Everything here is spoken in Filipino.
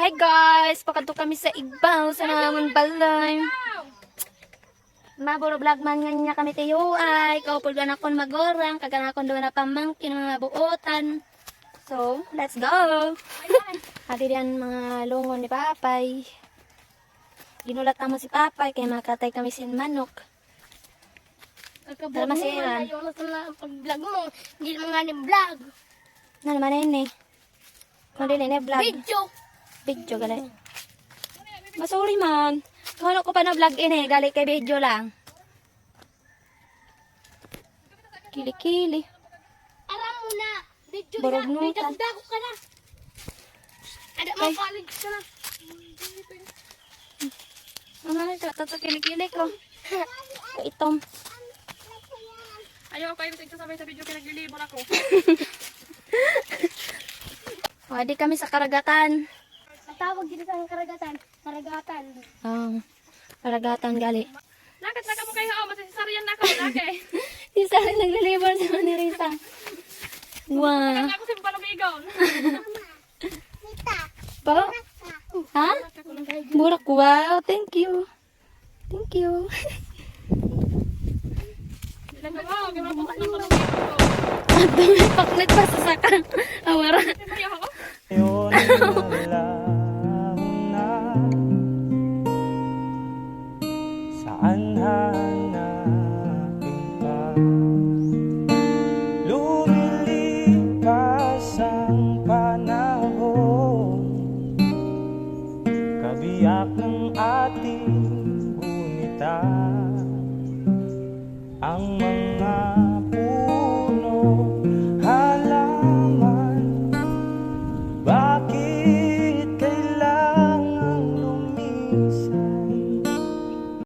Hi guys! Pakato kami sa ibaw sa naman balay. Maburo vlog man nga niya kami tayo ay kaupol na akong magorang kagana akong doon na pamangkin mga buotan. So, let's go! Hadi diyan mga lungon ni Papay. Ginulat naman si Papay kaya makatay kami sin manok. Dala masiran. Pag-vlog mo, hindi mo nga ni-vlog. Ano naman yun eh? Kung din yun eh, vlog. Video. Video gali. Masuri man. Kung ano ko pa na vlog ini, gali kay video lang. Kili-kili. Aram mo na. Video Borog na. nutan. Dago ka na. Ada mo Ay. college ka na. Ano na siya? Tato kili-kili ko. Kaitom. Ayaw kayo sabay sa video pinaglilibol ako. O, di kami sa karagatan. Ang tawag dito sa karagatan. Karagatan. Karagatan gali. Lakad na ka mo kayo. Masasaryan na ako. Okay. Isa rin naglilibor sa ni Rita. Wow. Ako sa palumigon. Pa? Ha? Burak. Wow. Thank you. Thank you. At dumi paklit pa sa saka. Awara. Ngayon nalaon na saan hanapin ka? Lumilipas ang panahon, kabiyak